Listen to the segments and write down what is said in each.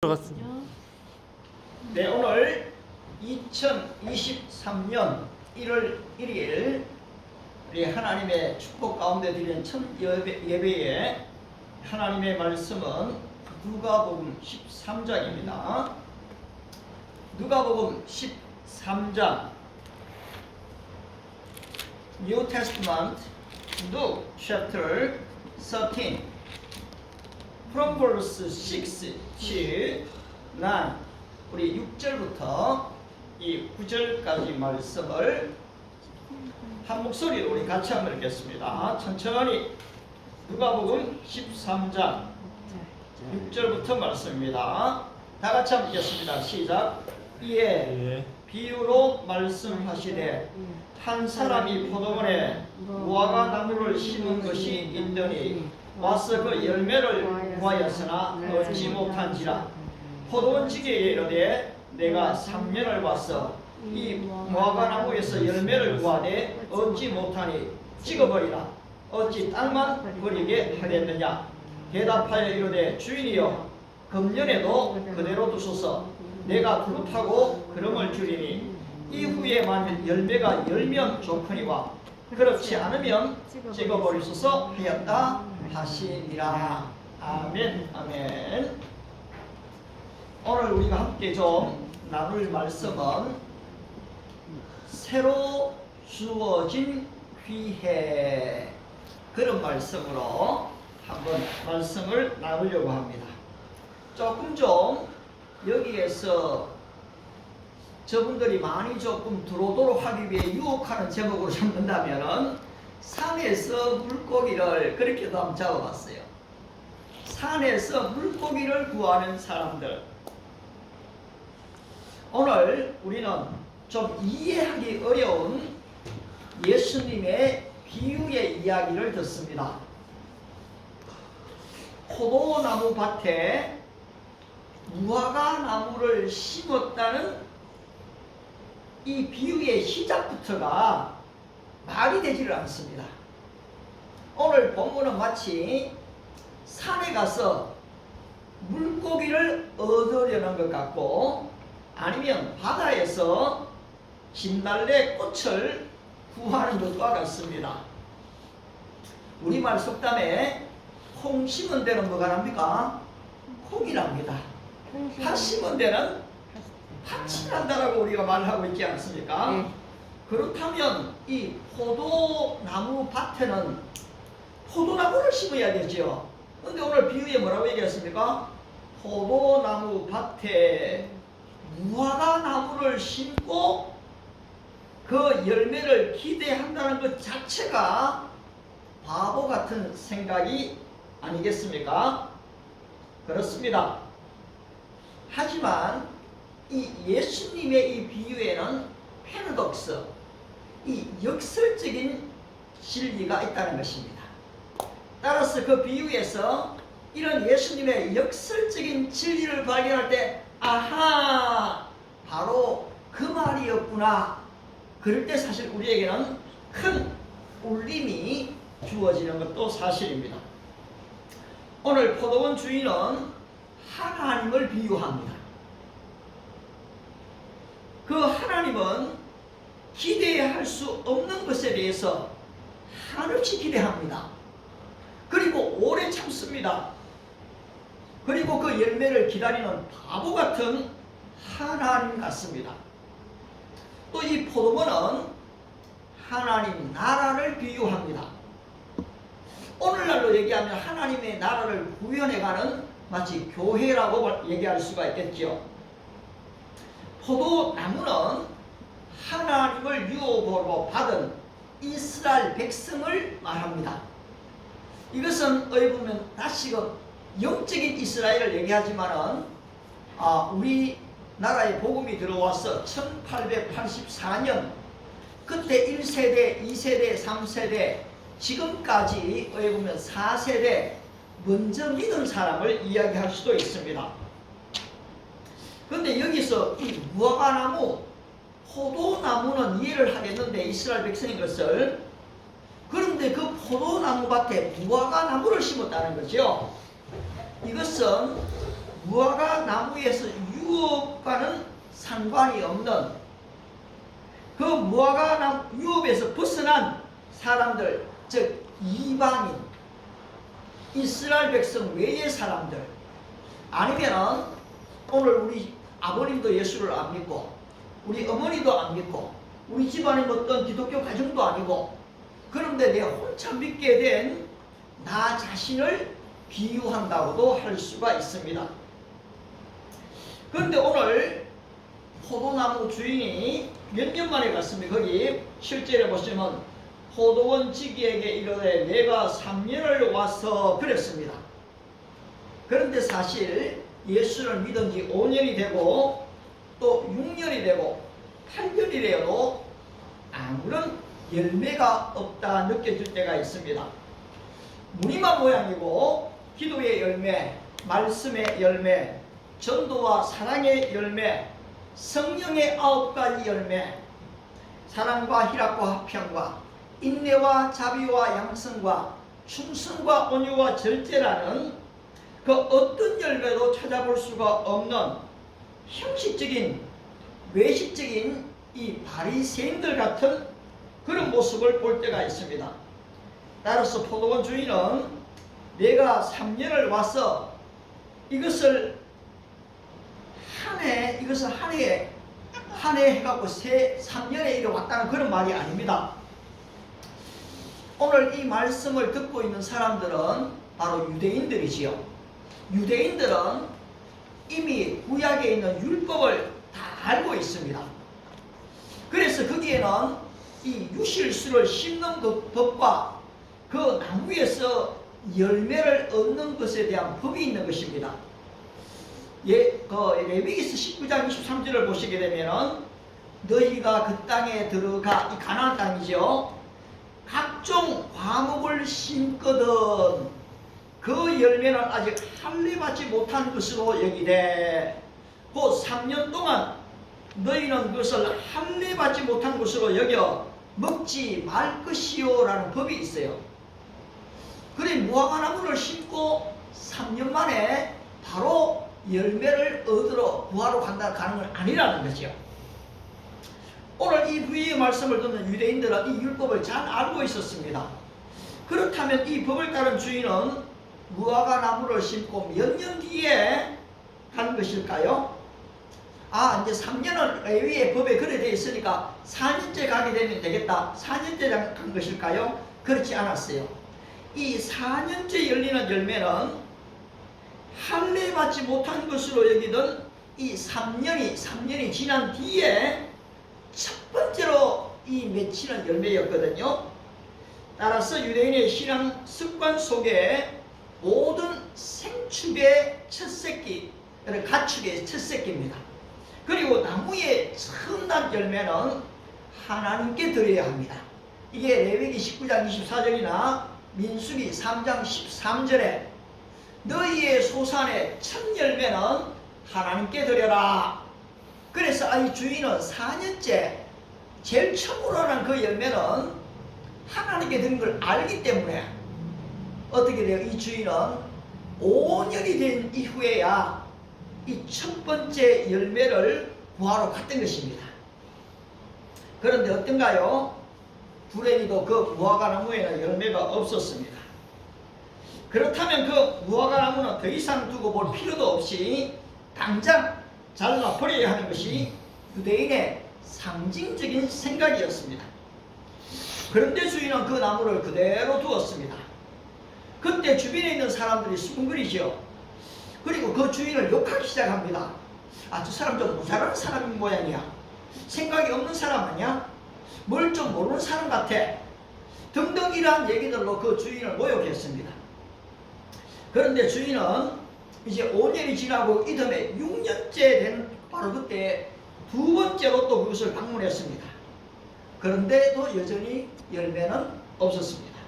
들어갔습니다. 네, 오늘 2023년 1월 1일 우리 하나님의 축복 가운데 드리는 첫 예배에 하나님의 말씀은 누가복음 13장입니다. 누가복음 13장 New Testament Luke chapter 13 From verse 6 till 9 우리 6절부터 이 9절까지 말씀을 한 목소리로 우리 같이 한번 읽겠습니다. 천천히 누가복음 13장 6절부터 말씀입니다. 다 같이 한번 읽겠습니다. 시작. 이에 비유로 말씀하시되 한 사람이 포도원에 무화과 나무를 심은 것이 있더니 와서 그 열매를 구하였으나 얻지 못한지라. 포도원지기에 이르되 내가 3년을 와서 이 무화과 나무에서 열매를 구하되 얻지 못하니 찍어버리라. 어찌 땅만 버리게 하겠느냐. 대답하여 이르되 주인이여 금년에도 그대로 두소서. 내가 두루타고 그름을 주리니 이후에 만일 열매가 열면 좋거니와 그렇지 않으면 찍어버리소서 하였다 하시니라. 아멘. 아멘. 오늘 우리가 함께 좀 나눌 말씀은 새로 주어진 기회, 그런 말씀으로 한번 말씀을 나누려고 합니다. 조금 좀 여기에서 저분들이 많이 조금 들어오도록 하기 위해 유혹하는 제목으로 잡는다면은 산에서 물고기를 그렇게도 한번 잡아봤어요. 산에서 물고기를 구하는 사람들. 오늘 우리는 좀 이해하기 어려운 예수님의 비유의 이야기를 듣습니다. 포도나무 밭에 무화과 나무를 심었다는 이 비유의 시작부터가 말이 되지를 않습니다. 오늘 본문은 마치 산에 가서 물고기를 얻으려는 것 같고, 아니면 바다에서 진달래 꽃을 구하는 것과 같습니다. 우리말 속담에 콩 심은 데는 뭐가 납니까? 콩이랍니다. 팥 심은 데는 팥이 난다라고 우리가 말하고 있지 않습니까? 네. 그렇다면 이 포도나무 밭에는 포도나무를 심어야 되죠. 그런데 오늘 비유에 뭐라고 얘기했습니까? 포도나무 밭에 무화과 나무를 심고 그 열매를 기대한다는 것 자체가 바보 같은 생각이 아니겠습니까? 그렇습니다. 하지만 이 예수님의 이 비유에는 패러독스, 이 역설적인 진리가 있다는 것입니다. 따라서 그 비유에서 이런 예수님의 역설적인 진리를 발견할 때, 아하, 바로 그 말이었구나. 그럴 때 사실 우리에게는 큰 울림이 주어지는 것도 사실입니다. 오늘 포도원 주인은 하나님을 비유합니다. 그 하나님은 기대할 수 없는 것에 대해서 한없이 기대합니다. 그리고 오래 참습니다. 그리고 그 열매를 기다리는 바보 같은 하나님 같습니다. 또 이 포도원은 하나님 나라를 비유합니다. 오늘날로 얘기하면 하나님의 나라를 구현해가는 마치 교회라고 얘기할 수가 있겠죠. 포도나무는 하나님을 유업으로 받은 이스라엘 백성을 말합니다. 이것은 어떻게 보면 다시금 영적인 이스라엘을 얘기하지만은 우리나라에 복음이 들어와서 1884년 그때 1세대, 2세대, 3세대 지금까지 어떻게 보면 4세대 먼저 믿은 사람을 이야기할 수도 있습니다. 그런데 여기서 이 무화과나무, 포도나무는 이해를 하겠는데 이스라엘 백성인 것을, 그런데 그 포도나무 밭에 무화과 나무를 심었다는 거죠. 이것은 무화과 나무에서 유업과는 상관이 없는 그 무화과 유업에서 벗어난 사람들, 즉 이방인, 이스라엘 백성 외의 사람들, 아니면은 오늘 우리 아버님도 예수를 안 믿고 우리 어머니도 안 믿고 우리 집안에 어떤 기독교 가정도 아니고, 그런데 내가 혼자 믿게 된 나 자신을 비유한다고도 할 수가 있습니다. 그런데 오늘 포도나무 주인이 몇 년 만에 갔습니다. 거기 실제로 보시면 포도원 지기에게 이르되 내가 3년을 와서 그랬습니다. 그런데 사실 예수를 믿은 지 5년이 되고 또 6년이 되고 8년이 되어도 아무런 열매가 없다 느껴질 때가 있습니다. 무늬만 모양이고 기도의 열매, 말씀의 열매, 전도와 사랑의 열매, 성령의 9가지 열매, 사랑과 희락과 화평과 인내와 자비와 양성과 충성과 온유와 절제라는 그 어떤 열매도 찾아볼 수가 없는 형식적인 외식적인 이 바리새인들 같은 그런 모습을 볼 때가 있습니다. 따라서 포도원 주인은 내가 3년을 와서 이것을 한 해에 해갖고 3년에 이래 왔다는 그런 말이 아닙니다. 오늘 이 말씀을 듣고 있는 사람들은 바로 유대인들이지요. 유대인들은 이미 구약에 있는 율법을 다 알고 있습니다. 그래서 거기에는 이 유실수를 심는 법과 그 나무에서 열매를 얻는 것에 대한 법이 있는 것입니다. 레위기서 19장 23절을 보시게 되면은 너희가 그 땅에 들어가, 이 가나안 땅이죠. 각종 과목을 심거든 그 열매는 아직 할례 받지 못한 것으로 여기되 곧 3년 동안 너희는 그것을 할례 받지 못한 것으로 여겨 먹지 말 것이요 라는 법이 있어요. 그래 무화과 나무를 심고 3년 만에 바로 열매를 얻으러 구하러 가는 건 아니라는 거죠. 오늘 이 부의 말씀을 듣는 유대인들은 이 율법을 잘 알고 있었습니다. 그렇다면 이 법을 따른 주인은 무화과 나무를 심고 몇 년 뒤에 간 것일까요? 이제 3년은 레위의 법에 그래 되어 있으니까 4년째 가게 되면 되겠다. 4년째 간 것일까요? 그렇지 않았어요. 이 4년째 열리는 열매는 할례 받지 못한 것으로 여기던 이 3년이 지난 뒤에 첫 번째로 이 맺히는 열매였거든요. 따라서 유대인의 신앙 습관 속에 모든 생축의 첫 새끼, 가축의 첫 새끼입니다. 그리고 나무의 처음난 열매는 하나님께 드려야 합니다. 이게 레위기 19장 24절이나 민수기 3장 13절에 너희의 소산의 첫 열매는 하나님께 드려라. 그래서 이 주인은 4년째 제일 처음으로 하는 그 열매는 하나님께 드린 걸 알기 때문에 어떻게 돼요? 이 주인은 5년이 된 이후에야 이 첫 번째 열매를 구하러 갔던 것입니다. 그런데 어떤가요? 불행히도 그 무화과 나무에는 열매가 없었습니다. 그렇다면 그 무화과 나무는 더 이상 두고 볼 필요도 없이 당장 잘라버려야 하는 것이 유대인의 상징적인 생각이었습니다. 그런데 주인은 그 나무를 그대로 두었습니다. 그때 주변에 있는 사람들이 수군거리죠. 그리고 그 주인을 욕하기 시작합니다. 저 사람 좀 모자란 사람인 모양이야. 생각이 없는 사람 아니야? 뭘 좀 모르는 사람 같아. 등등 이러한 얘기들로 그 주인을 모욕했습니다. 그런데 주인은 이제 5년이 지나고 이듬해 6년째 된 바로 그때 두 번째로 또 그것을 방문했습니다. 그런데도 여전히 열매는 없었습니다.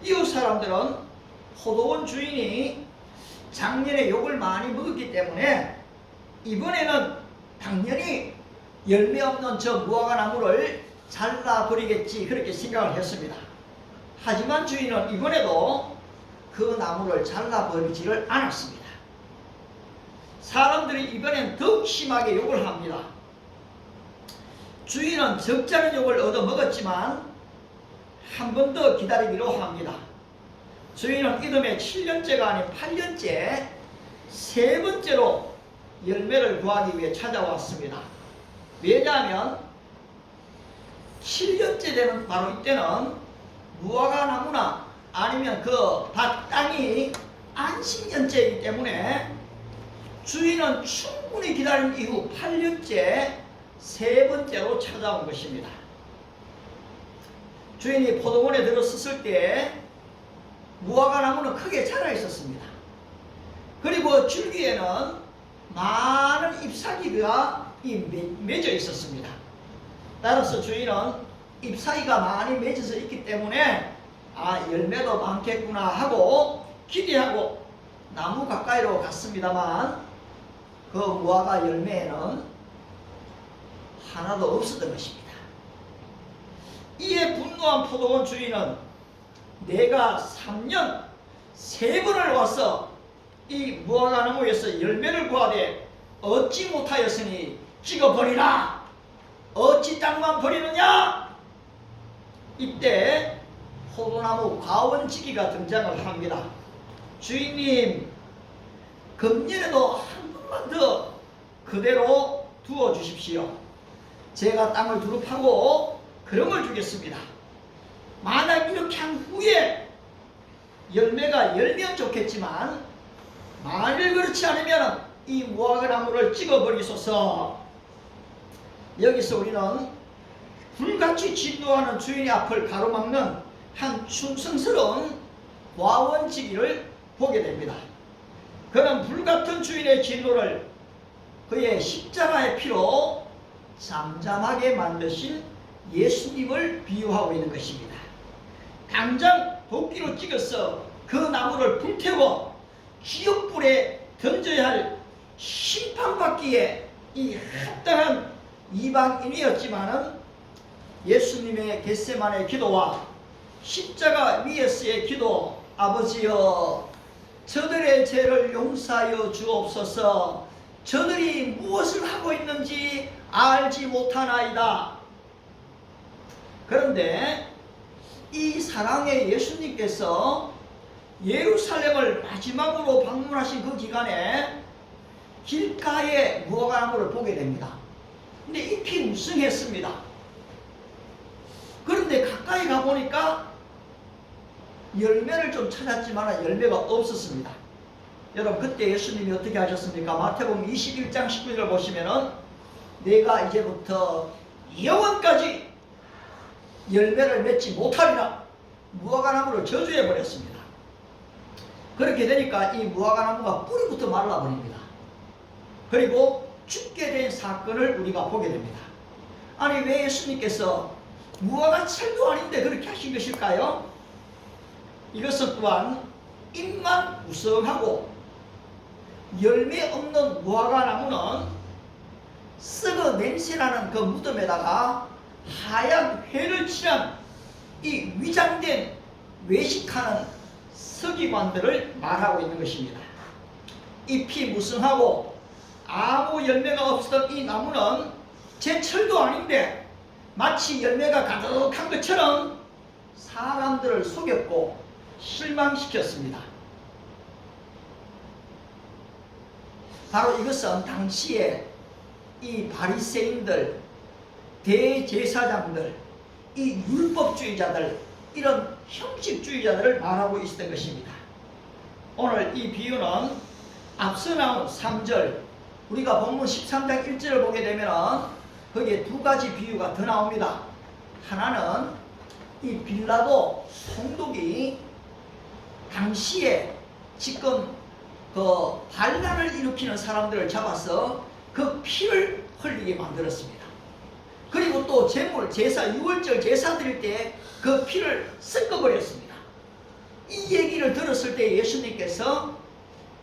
이웃 사람들은 포도원 주인이 작년에 욕을 많이 먹었기 때문에 이번에는 당연히 열매 없는 저 무화과 나무를 잘라버리겠지 그렇게 생각을 했습니다. 하지만 주인은 이번에도 그 나무를 잘라버리지를 않았습니다. 사람들이 이번엔 더욱 심하게 욕을 합니다. 주인은 적잖은 욕을 얻어먹었지만 한 번 더 기다리기로 합니다. 주인은 이듬해 7년째가 아닌 8년째 세 번째로 열매를 구하기 위해 찾아왔습니다. 왜냐하면 7년째 되는 바로 이때는 무화과 나무나 아니면 그 밭 땅이 안식년째이기 때문에 주인은 충분히 기다린 이후 8년째 세 번째로 찾아온 것입니다. 주인이 포도원에 들어섰을 때 무화과 나무는 크게 자라 있었습니다. 그리고 줄기에는 많은 잎사귀가 맺어 있었습니다. 따라서 주인은 잎사귀가 많이 맺어서 있기 때문에 열매도 많겠구나 하고 기대하고 나무 가까이로 갔습니다만 그 무화과 열매에는 하나도 없었던 것입니다. 이에 분노한 포도원 주인은 내가 3년 3번을 와서 이 무화과 나무에서 열매를 구하되 얻지 못하였으니 찍어버리라. 어찌 땅만 버리느냐? 이때 포도나무 과원지기가 등장을 합니다. 주인님, 금년에도 한 번만 더 그대로 두어 주십시오. 제가 땅을 두릅하고 그름을 주겠습니다. 만약 이렇게 한 후에 열매가 열면 좋겠지만 만일 그렇지 않으면 이 무화과 나무를 찍어버리소서. 여기서 우리는 불같이 진노하는 주인의 앞을 가로막는 한 충성스러운 과원지기를 보게 됩니다. 그는 불같은 주인의 진노를 그의 십자가의 피로 잠잠하게 만드신 예수님을 비유하고 있는 것입니다. 당장 도끼로 찍어서 그 나무를 불태워 지옥불에 던져야 할 심판받기에 이 합당한 이방인이었지만은 예수님의 겟세마네 기도와 십자가 위에서의 기도, 아버지여 저들의 죄를 용서하여 주옵소서. 저들이 무엇을 하고 있는지 알지 못하나이다. 그런데 이 사랑의 예수님께서 예루살렘을 마지막으로 방문하신 그 기간에 길가에 무화과 나무를 보게 됩니다. 근데 잎이 무성했습니다. 그런데 가까이 가보니까 열매를 좀 찾았지만 열매가 없었습니다. 여러분, 그때 예수님이 어떻게 하셨습니까? 마태복음 21장 19절을 보시면은 내가 이제부터 영원까지 열매를 맺지 못하리라 무화과 나무를 저주해 버렸습니다. 그렇게 되니까 이 무화과 나무가 뿌리부터 말라버립니다. 그리고 죽게 된 사건을 우리가 보게 됩니다. 아니, 왜 예수님께서 무화과 철도 아닌데 그렇게 하신 것일까요? 이것은 또한 잎만 우성하고 열매 없는 무화과 나무는 썩어 냄새나는 그 무덤에다가 하얀 회를 칠한 이 위장된 외식하는 서기관들을 말하고 있는 것입니다. 잎이 무성하고 아무 열매가 없었던 이 나무는 제철도 아닌데 마치 열매가 가득한 것처럼 사람들을 속였고 실망시켰습니다. 바로 이것은 당시에 이 바리새인들, 대제사장들, 이 율법주의자들, 이런 형식주의자들을 말하고 있었던 것입니다. 오늘 이 비유는 앞서 나온 3절, 우리가 본문 13장 1절을 보게 되면 거기에 두 가지 비유가 더 나옵니다. 하나는 이 빌라도 총독이 당시에 지금 그 반란을 일으키는 사람들을 잡아서 그 피를 흘리게 만들었습니다. 그리고 또 제물, 제사, 6월절 제사 드릴 때 그 피를 섞어버렸습니다. 이 얘기를 들었을 때 예수님께서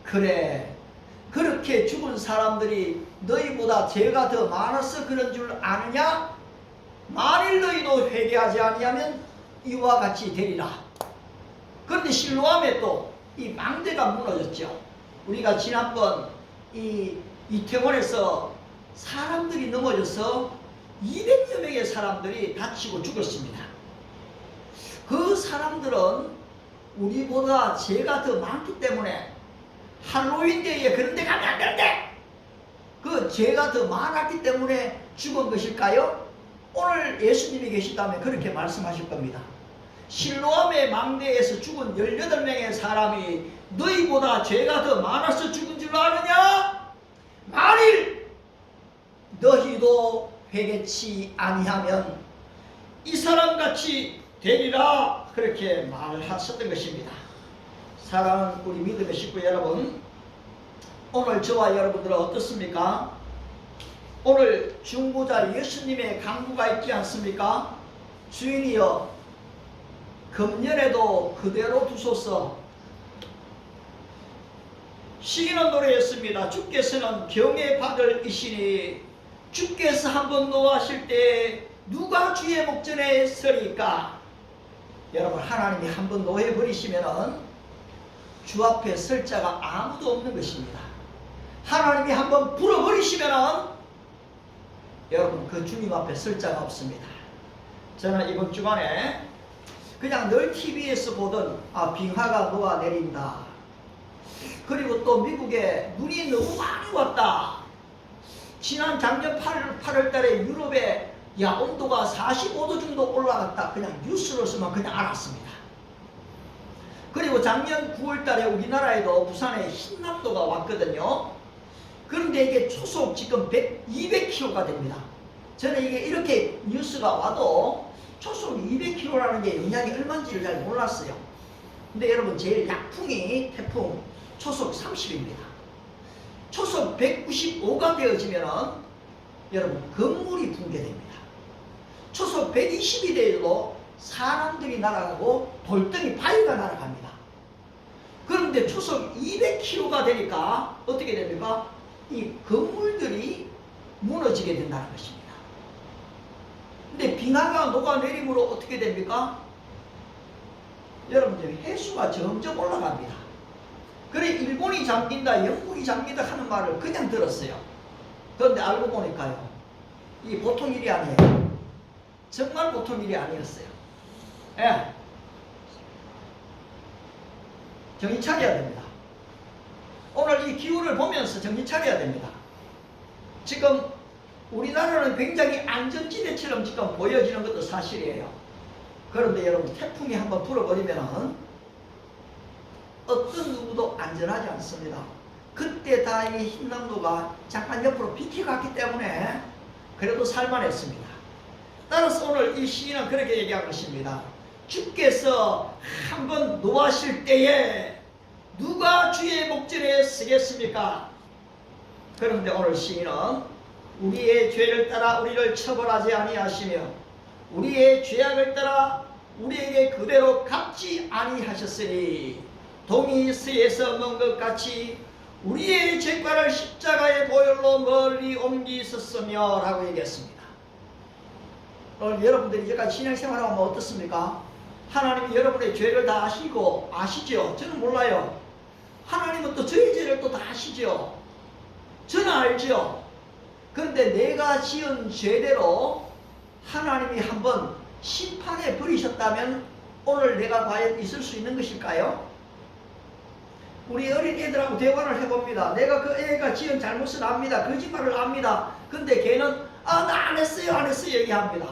그래, 그렇게 죽은 사람들이 너희보다 죄가 더 많아서 그런 줄 아느냐? 만일 너희도 회개하지 아니하면 이와 같이 되리라. 그런데 실로암에 또 이 망대가 무너졌죠. 우리가 지난번 이 이태원에서 사람들이 넘어져서 200여 명의 사람들이 다치고 죽었습니다. 그 사람들은 우리보다 죄가 더 많기 때문에 할로윈데이에 그런 데 가면 안 되는데 그 죄가 더 많았기 때문에 죽은 것일까요? 오늘 예수님이 계시다면 그렇게 말씀하실 겁니다. 실로암의 망대에서 죽은 18명의 사람이 너희보다 죄가 더 많아서 죽은 줄 아느냐? 만일 너희도 회개치 아니하면 이 사람같이 되리라, 그렇게 말하셨던 것입니다. 사랑하는 우리 믿음의 식구 여러분, 오늘 저와 여러분들은 어떻습니까? 오늘 중보자 예수님의 강구가 있지 않습니까? 주인이여 금년에도 그대로 두소서. 시인은 노래했습니다. 주께서는 병에 받을 이시니 주께서 한번 노하실 때 누가 주의 목전에 서리까? 여러분, 하나님이 한번 노해버리시면 주 앞에 설 자가 아무도 없는 것입니다. 하나님이 한번 불어버리시면 여러분 그 주님 앞에 설 자가 없습니다. 저는 이번 주간에 그냥 늘 TV에서 보던 빙하가 녹아내린다, 그리고 또 미국에 눈이 너무 많이 왔다, 지난 작년 8월 달에 유럽에 온도가 45도 정도 올라갔다, 그냥 뉴스로서만 그냥 알았습니다. 그리고 작년 9월 달에 우리나라에도 부산에 흰남도가 왔거든요. 그런데 이게 초속 지금 200km가 됩니다. 저는 이게 이렇게 뉴스가 와도 초속 200km라는 게 영향이 얼마인지를 잘 몰랐어요. 근데 여러분, 제일 약풍이 태풍 초속 30입니다. 초속 195가 되어지면 여러분 건물이 붕괴됩니다. 초속 120이 되어도 사람들이 날아가고 돌덩이 바위가 날아갑니다. 그런데 초속 200km가 되니까 어떻게 됩니까? 이 건물들이 무너지게 된다는 것입니다. 근데 빙하가 녹아내림으로 어떻게 됩니까? 여러분들 해수가 점점 올라갑니다. 그래 일본이 잠긴다, 영국이 잠긴다 하는 말을 그냥 들었어요. 그런데 알고 보니까요, 이 보통 일이 아니에요. 정말 보통 일이 아니었어요. 예. 정신 차려야 됩니다. 오늘 이 기후를 보면서 정신 차려야 됩니다. 지금 우리나라는 굉장히 안전지대처럼 지금 보여지는 것도 사실이에요. 그런데 여러분, 태풍이 한번 불어버리면 어떤 누구도 안전하지 않습니다. 그때 다행히 흰남도가 잠깐 옆으로 비켜갔기 때문에 그래도 살만했습니다. 따라서 오늘 이 시인은 그렇게 얘기한 것입니다. 주께서 한번 노하실 때에 누가 주의 목전에 서겠습니까? 그런데 오늘 시인은 우리의 죄를 따라 우리를 처벌하지 아니하시며 우리의 죄악을 따라 우리에게 그대로 갚지 아니하셨으니 동이 서에서 먼 것 같이 우리의 죄과를 십자가의 보혈로 멀리 옮기셨으며 라고 얘기했습니다. 오늘 여러분들이 이제까지 신앙생활하고 하면 어떻습니까? 하나님이 여러분의 죄를 다 아시고 아시죠? 저는 몰라요. 하나님은 또 저의 죄를 또 다 아시죠? 저는 알죠. 그런데 내가 지은 죄대로 하나님이 한번 심판해 버리셨다면 오늘 내가 과연 있을 수 있는 것일까요? 우리 어린애들하고 대화를 해봅니다. 내가 그 애가 지은 잘못을 압니다. 거짓말을 압니다. 근데 걔는 나 안 했어요, 안 했어요 얘기합니다.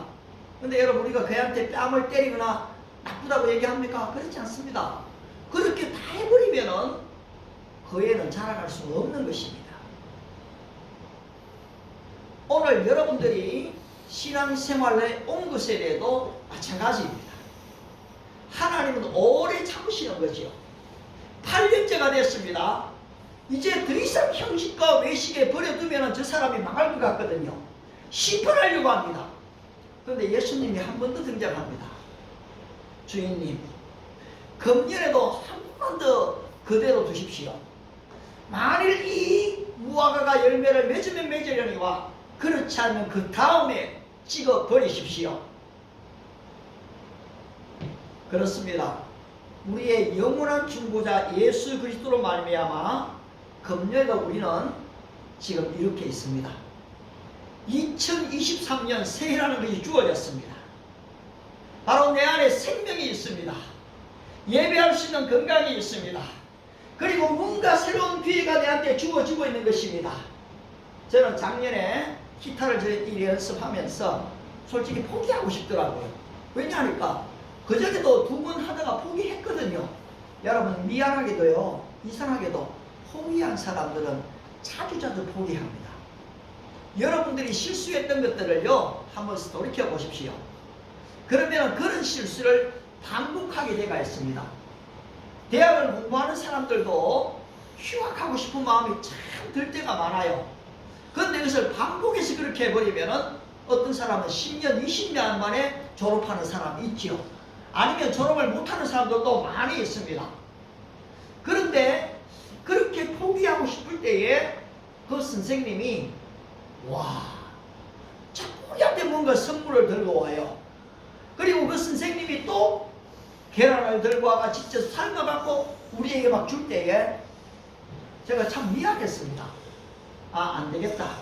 근데 여러분, 우리가 걔한테 뺨을 때리거나 나쁘다고 얘기합니까? 그렇지 않습니다. 그렇게 다 해버리면은 그 애는 자라갈 수 없는 것입니다. 오늘 여러분들이 신앙생활에 온 것에 대해도 마찬가지입니다. 하나님은 오래 참으시는 거죠. 8년째가 됐습니다. 이제 더 이상 형식과 외식에 버려두면 저 사람이 망할 것 같거든요. 심판하려고 합니다. 그런데 예수님이 한 번 더 등장합니다. 주인님, 금년에도 한 번만 더 그대로 두십시오. 만일 이 무화과가 열매를 맺으면 맺으려니와 그렇지 않으면 그 다음에 찍어 버리십시오. 그렇습니다. 우리의 영원한 중보자 예수 그리스도로 말미암아 금년에도 우리는 지금 이렇게 있습니다. 2023년 새해라는 것이 주어졌습니다. 바로 내 안에 생명이 있습니다. 예배할 수 있는 건강이 있습니다. 그리고 뭔가 새로운 기회가 내한테 주어지고 있는 것입니다. 저는 작년에 기타를 저희끼리 연습하면서 솔직히 포기하고 싶더라고요. 왜냐하니까 그저께도 2번 하다가 포기했거든요. 여러분 미안하게도요, 이상하게도 포기한 사람들은 자주자주 포기합니다. 여러분들이 실수했던 것들을요 한번 돌이켜 보십시오. 그러면 그런 실수를 반복하게 되가 있습니다. 대학을 공부하는 사람들도 휴학하고 싶은 마음이 참 들 때가 많아요. 그런데 그것을 반복해서 그렇게 해버리면 어떤 사람은 10년, 20년 만에 졸업하는 사람이 있지요. 아니면 졸업을 못하는 사람들도 많이 있습니다. 그런데 그렇게 포기하고 싶을 때에 그 선생님이 자꾸 우리한테 뭔가 선물을 들고 와요. 그리고 그 선생님이 또 계란을 들고 와가 직접 삶아갖고 우리에게 막 줄 때에 제가 참 미안했습니다. 안 되겠다.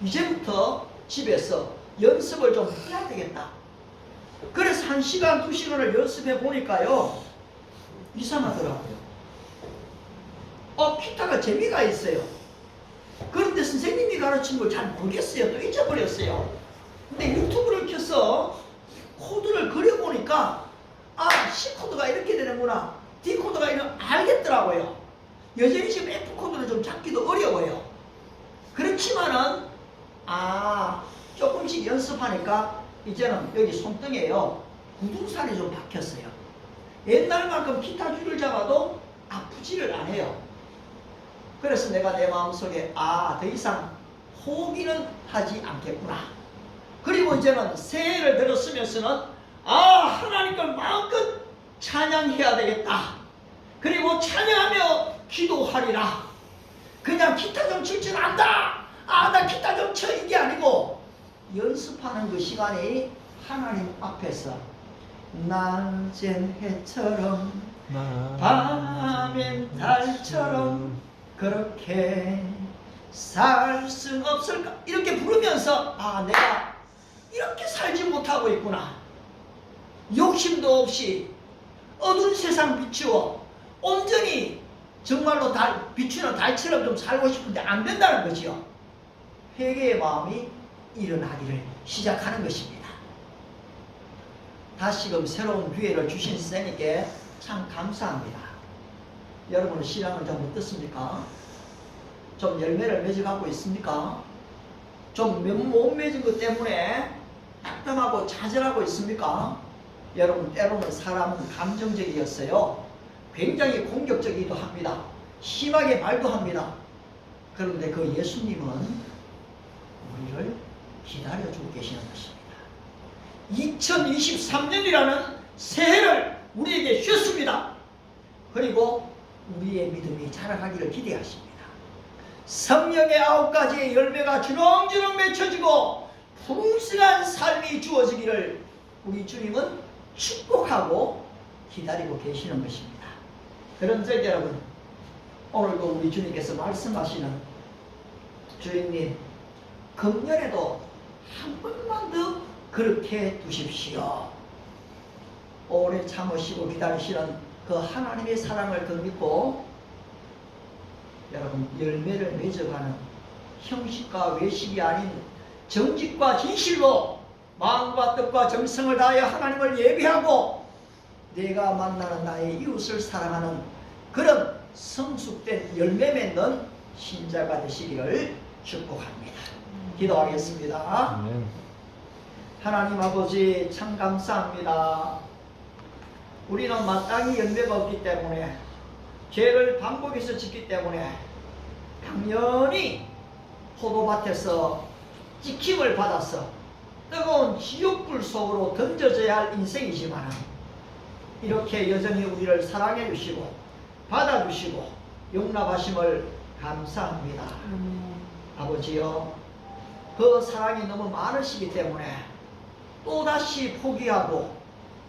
이제부터 집에서 연습을 좀 해야 되겠다. 그래서 1시간, 2시간을 연습해 보니까요 이상하더라고요. 기타가 재미가 있어요. 그런데 선생님이 가르친 걸 잘 모르겠어요. 또 잊어버렸어요. 근데 유튜브를 켜서 코드를 그려보니까 C 코드가 이렇게 되는구나, D 코드가 이런 알겠더라고요. 여전히 지금 F 코드는 좀 잡기도 어려워요. 그렇지만은 조금씩 연습하니까 이제는 여기 손등에요 굳은살이 좀 박혔어요. 옛날만큼 기타 줄을 잡아도 아프지를 않아요. 그래서 내가 내 마음속에 더 이상 포기는 하지 않겠구나. 그리고 이제는 새해를 들었으면서는 하나님 걸 마음껏 찬양해야 되겠다. 그리고 찬양하며 기도하리라. 그냥 기타 좀 칠 줄 안다, 나 기타 좀 쳐, 이게 아니고 연습하는 그 시간이 하나님 앞에서 낮엔 해처럼 밤엔 달처럼 그렇게 살 수 없을까, 이렇게 부르면서 내가 이렇게 살지 못하고 있구나. 욕심도 없이 어두운 세상 비추어 온전히 정말로 비추는 달처럼 좀 살고 싶은데 안 된다는 거지요. 회개의 마음이 일어나기를 시작하는 것입니다. 다시금 새로운 기회를 주신 선생님께 참 감사합니다. 여러분의 신앙은 좀 어떻습니까? 좀 열매를 맺어가고 있습니까? 좀 못 맺은 것 때문에 답답하고 좌절하고 있습니까? 여러분, 때로는 사람은 감정적이었어요. 굉장히 공격적이기도 합니다. 심하게 말도 합니다. 그런데 그 예수님은 우리를 기다려주고 계시는 것입니다. 2023년이라는 새해를 우리에게 주셨습니다. 그리고 우리의 믿음이 자라가기를 기대하십니다. 성령의 9가지의 열매가 주렁주렁 맺혀지고 풍성한 삶이 주어지기를 우리 주님은 축복하고 기다리고 계시는 것입니다. 그런 적 여러분, 오늘도 우리 주님께서 말씀하시는 주인님, 금년에도 한 번만 더 그렇게 두십시오. 오래 참으시고 기다리시는 그 하나님의 사랑을 더 믿고 여러분 열매를 맺어가는 형식과 외식이 아닌 정직과 진실로 마음과 뜻과 정성을 다하여 하나님을 예비하고 내가 만나는 나의 이웃을 사랑하는 그런 성숙된 열매 맺는 신자가 되시기를 축복합니다. 기도하겠습니다. 하나님 아버지, 참 감사합니다. 우리는 마땅히 열매가 없기 때문에, 죄를 반복해서 짓기 때문에 당연히 포도밭에서 찍힘을 받아서 뜨거운 지옥불 속으로 던져져야 할 인생이지만 이렇게 여전히 우리를 사랑해 주시고 받아주시고 용납하심을 감사합니다. 아버지여, 그 사랑이 너무 많으시기 때문에 또다시 포기하고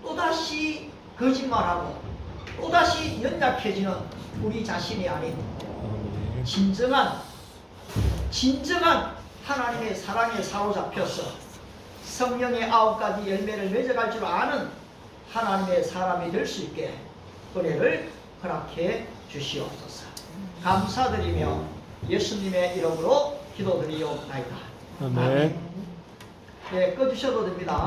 또다시 거짓말하고 또다시 연약해지는 우리 자신이 아닌 진정한 진정한 하나님의 사랑에 사로잡혀서 성령의 9가지 열매를 맺어갈 줄 아는 하나님의 사람이 될 수 있게 은혜를 허락해 주시옵소서. 감사드리며 예수님의 이름으로 기도드리옵나이다. 아멘. 네, 꺼주셔도 됩니다.